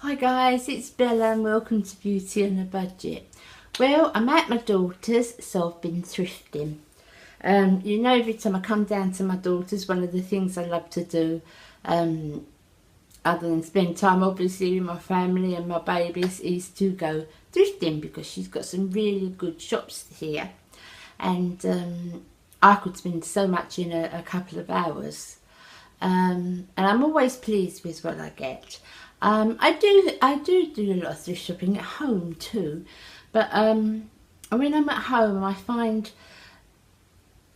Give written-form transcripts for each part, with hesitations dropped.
Hi guys, it's Bella and welcome to Beauty on a Budget. Well, I'm at my daughter's, so I've been thrifting. You know, every time I come down to my daughter's, one of the things I love to do, other than spend time obviously with my family and my babies, is to go thrifting because she's got some really good shops here. And I could spend so much in a couple of hours. And I'm always pleased with what I get. I do a lot of thrift shopping at home too, but when I'm at home I find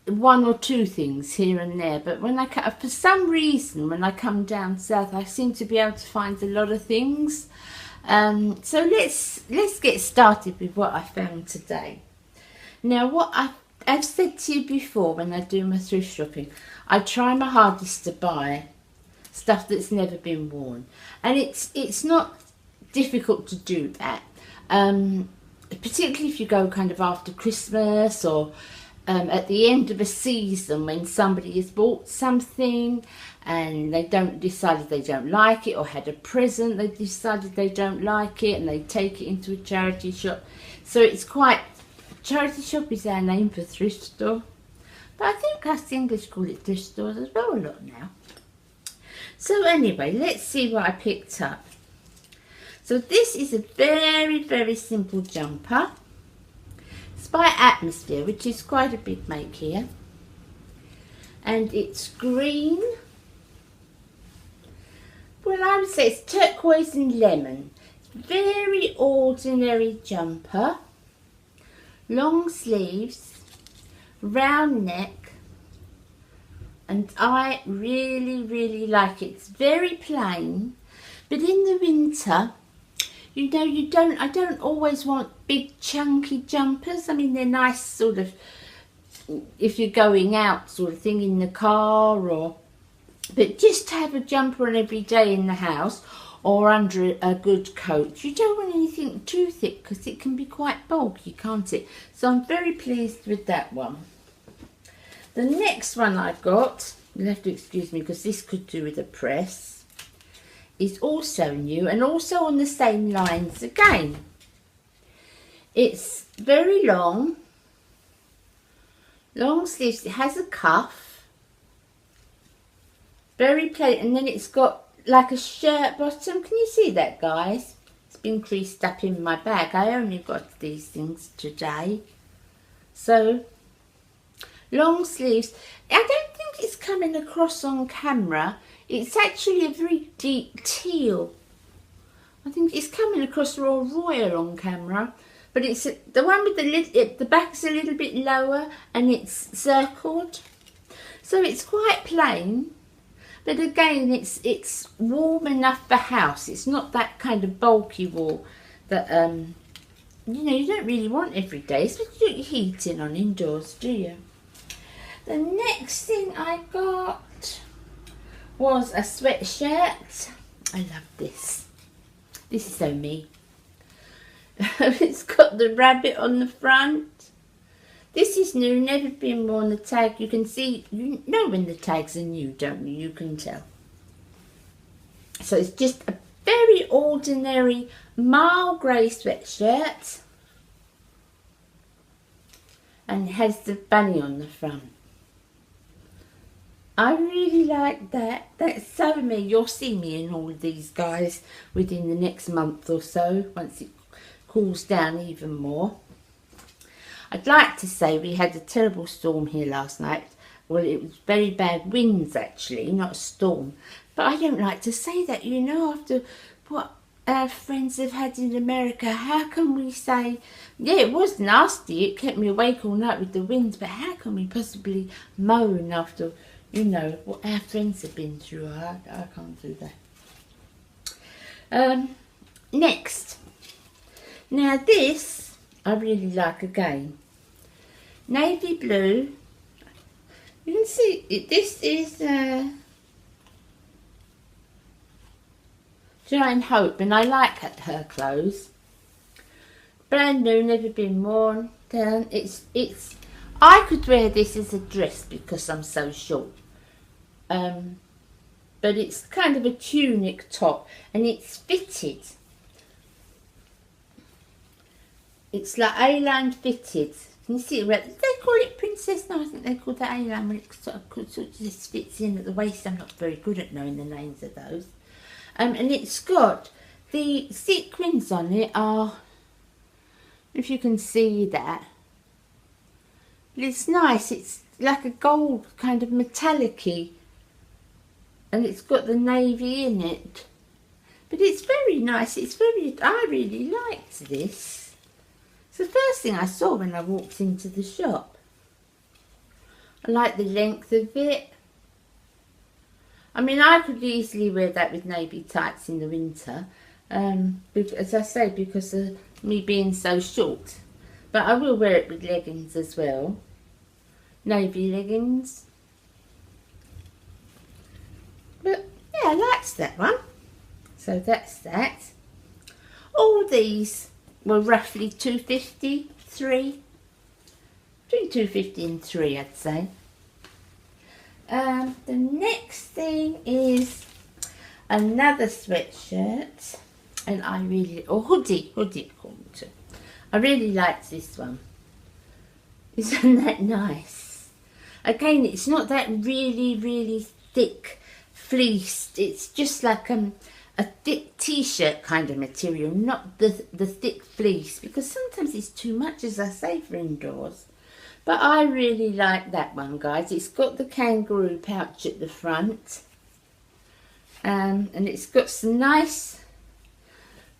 one or two things here and there, but when for some reason when I come down south I seem to be able to find a lot of things. So let's get started with what I found today. Now, what I've said to you before, when I do my thrift shopping, I try my hardest to buy stuff that's never been worn, and it's not difficult to do that, particularly if you go kind of after Christmas or at the end of a season when somebody has bought something and they decided they don't like it, or had a present they decided they don't like it and they take it into a charity shop. So it's quite, charity shop is our name for thrift store, but I think us English call it thrift stores as well a lot now. So anyway, let's see what I picked up. So this is a very, very simple jumper. It's by Atmosphere, which is quite a big make here. And it's green. Well, I would say it's turquoise and lemon. Very ordinary jumper. Long sleeves, round neck. And I really, really like it. It's very plain, but in the winter, you know, I don't always want big chunky jumpers. I mean, they're nice sort of, if you're going out sort of thing in the car, but just to have a jumper on every day in the house or under a good coat. You don't want anything too thick because it can be quite bulky, can't it? So I'm very pleased with that one. The next one I got, you'll have to excuse me because this could do with a press, is also new and also on the same lines again. It's very long sleeves, it has a cuff, very plain, and then it's got like a shirt bottom. Can you see that, guys? It's been creased up in my bag. I only got these things today. So, long sleeves. I don't think it's coming across on camera. It's actually a very deep teal. I think it's coming across raw royal on camera, but it's the one with the back's a little bit lower and it's circled, so it's quite plain. But again, it's warm enough for house. It's not that kind of bulky wool that you know, you don't really want every day, especially you heating on indoors, do you? The next thing I got was a sweatshirt. I love this. This is so me. It's got the rabbit on the front. This is new, never been worn. The tag, you can see, you know when the tags are new, don't you? You can tell. So it's just a very ordinary marl grey sweatshirt. And it has the bunny on the front. I really like that. That's so me. You'll see me in all of these, guys, within the next month or so, once it cools down even more. I'd like to say we had a terrible storm here last night. Well, it was very bad winds, actually, not a storm. But I don't like to say that, you know, after what our friends have had in America. How can we say, yeah, it was nasty, it kept me awake all night with the winds, but how can we possibly moan after, you know, what our friends have been through? I can't do that. Next. Now this, I really like again. Navy blue. You can see, this is Giant Hope, and I like her clothes. Brand new, never been worn. Down. I could wear this as a dress because I'm so short. but it's kind of a tunic top, and it's fitted. It's like A-line fitted. Can you see it? They call it princess. No, I think they call that A-line when it sort of just fits in at the waist. I'm not very good at knowing the names of those. And it's got the sequins on it are, if you can see that, it's nice. It's like a gold kind of metallic-y, and it's got the navy in it. But it's very nice. I really liked this. It's the first thing I saw when I walked into the shop. I like the length of it. I mean, I could easily wear that with navy tights in the winter, as I say, because of me being so short. But I will wear it with leggings as well. Navy leggings. But yeah, I liked that one. So that's that. All these were roughly $2.50, $3. Between $2.50 and $3, I'd say. The next thing is another sweatshirt, and hoodie called. I really liked this one. Isn't that nice? Again, it's not that really thick fleeced. It's just like a thick t-shirt kind of material, not the thick fleece, because sometimes it's too much, as I say, for indoors. But I really like that one, guys. It's got the kangaroo pouch at the front, and it's got some nice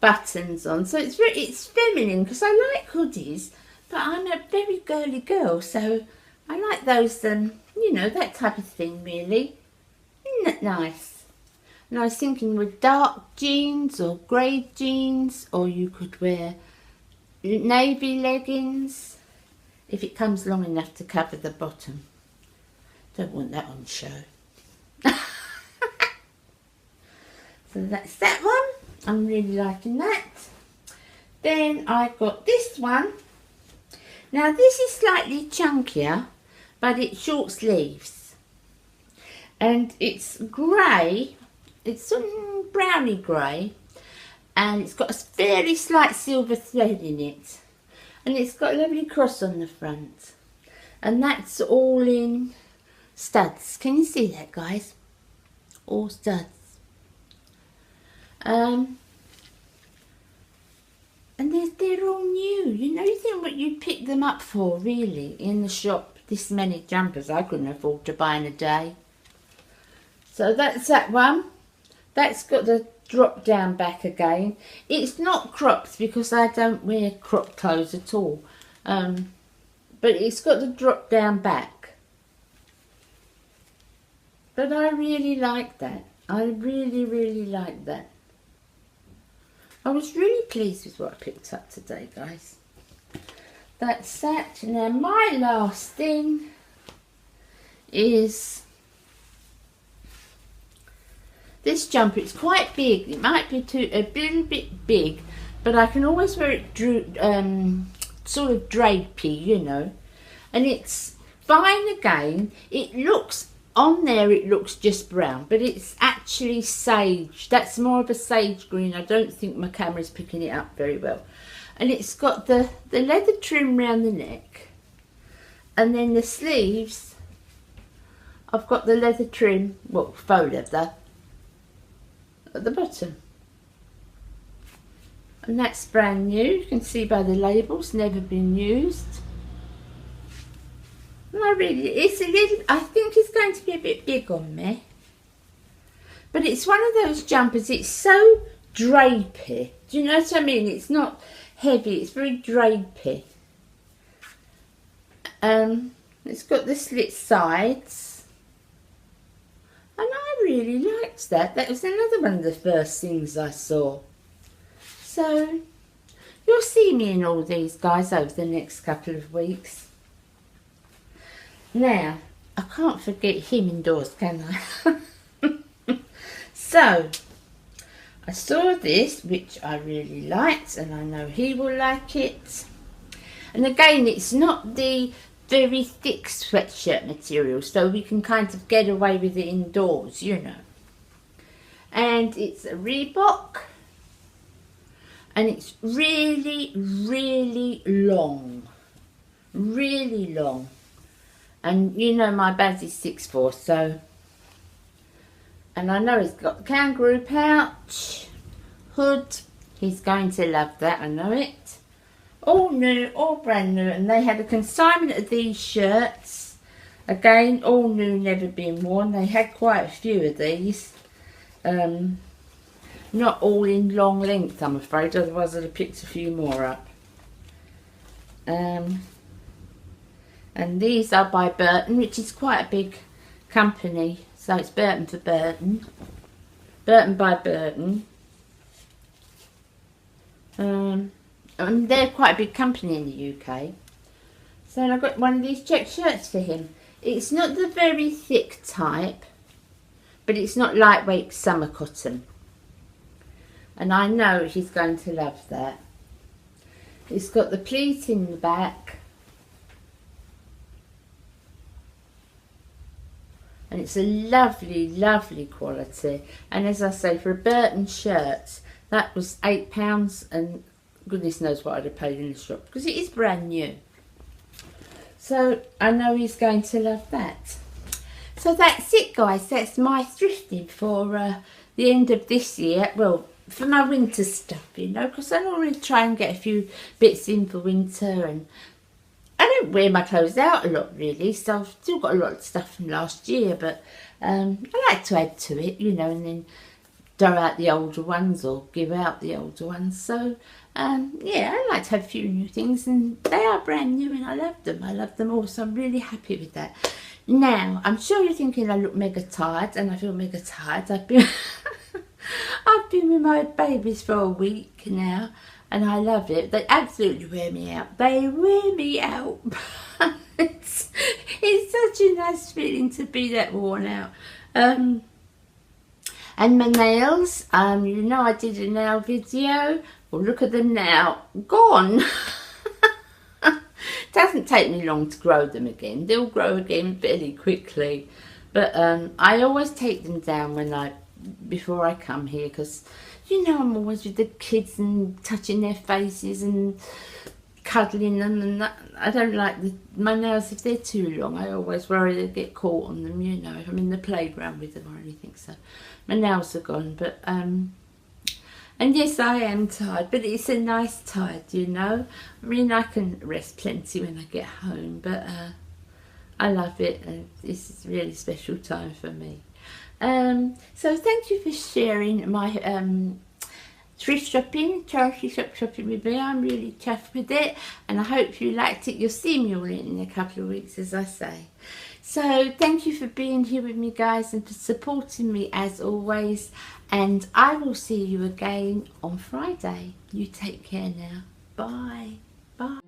buttons on, so it's feminine, because I like hoodies, but I'm a very girly girl, so I like those, you know, that type of thing, really. Isn't that nice? And I was thinking with dark jeans or grey jeans, or you could wear navy leggings if it comes long enough to cover the bottom. Don't want that on show. So that's that one. I'm really liking that. Then I got this one. Now this is slightly chunkier, but it's short sleeves. And it's grey. It's browny grey, and it's got a fairly slight silver thread in it, and it's got a lovely cross on the front, and that's all in studs. Can you see that, guys? All studs. And they're all new. You know, you think what you'd pick them up for, really, in the shop. This many jumpers I couldn't afford to buy in a day. So that's that one. That's got the drop down back again. It's not cropped because I don't wear crop clothes at all. But it's got the drop down back. But I really like that. I really like that. I was really pleased with what I picked up today, guys. That's that. Now my last thing is this jumper. It's quite big. It might be a little bit big, but I can always wear it sort of drapey, you know. And it's fine again. It looks, on there it looks just brown, but it's actually sage. That's more of a sage green. I don't think my camera's picking it up very well. And it's got the leather trim round the neck. And then the sleeves, I've got the leather trim, well, faux leather, at the bottom. And that's brand new. You can see by the labels, never been used. And I think it's going to be a bit big on me. But it's one of those jumpers, it's so drapey. Do you know what I mean? It's not heavy, it's very drapey. It's got the slit sides. And I really liked that. That was another one of the first things I saw. So, you'll see me in all these, guys, over the next couple of weeks. Now, I can't forget him indoors, can I? So, I saw this, which I really liked, and I know he will like it. And again, it's not the very thick sweatshirt material, so we can kind of get away with it indoors, you know. and it's a Reebok, and it's really, really long. Really long. And you know my Baz is 6'4", so... And I know he's got the kangaroo pouch, hood. He's going to love that, I know it. All new, all brand new. And they had a consignment of these shirts. Again, all new, never been worn. They had quite a few of these. Not all in long length, I'm afraid. Otherwise I'd have picked a few more up. And these are by Burton, which is quite a big company. So it's Burton for Burton. Burton by Burton. And they're quite a big company in the UK. So I got one of these check shirts for him. It's not the very thick type, but it's not lightweight summer cotton. And I know he's going to love that. It's got the pleat in the back. And it's a lovely, lovely quality. And as I say, for a Burton shirt, that was £8, and goodness knows what I'd have paid in the shop, because it is brand new. So I know he's going to love that. So that's it, guys. That's my thrifting for the end of this year. Well, for my winter stuff, you know, because I normally try and get a few bits in for winter, and I don't wear my clothes out a lot really, so I've still got a lot of stuff from last year, but I like to add to it, you know, and then throw out the older ones or give out the older ones. So yeah, I like to have a few new things, and they are brand new and I love them. I love them all, so I'm really happy with that. Now, I'm sure you're thinking I look mega tired, and I feel mega tired. I've been I've been with my babies for a week now, and I love it. They absolutely wear me out. They wear me out. It's such a nice feeling to be that worn out. And my nails, you know I did a nail video. Well, look at them now. Gone. Doesn't take me long to grow them again. They'll grow again fairly quickly. But I always take them down before I come here, because you know I'm always with the kids and touching their faces and cuddling them, and that, I don't like my nails if they're too long. I always worry they'll get caught on them, you know, if I'm in the playground with them or anything. So my nails are gone, but and yes, I am tired, but it's a nice tired, you know. I mean, I can rest plenty when I get home, but I love it, and this is a really special time for me. So thank you for sharing my thrift shopping, charity shop shopping with me. I'm really chuffed with it, and I hope you liked it. You'll see me all in a couple of weeks, as I say. So thank you for being here with me, guys, and for supporting me as always, and I will see you again on Friday. You take care now. Bye. Bye.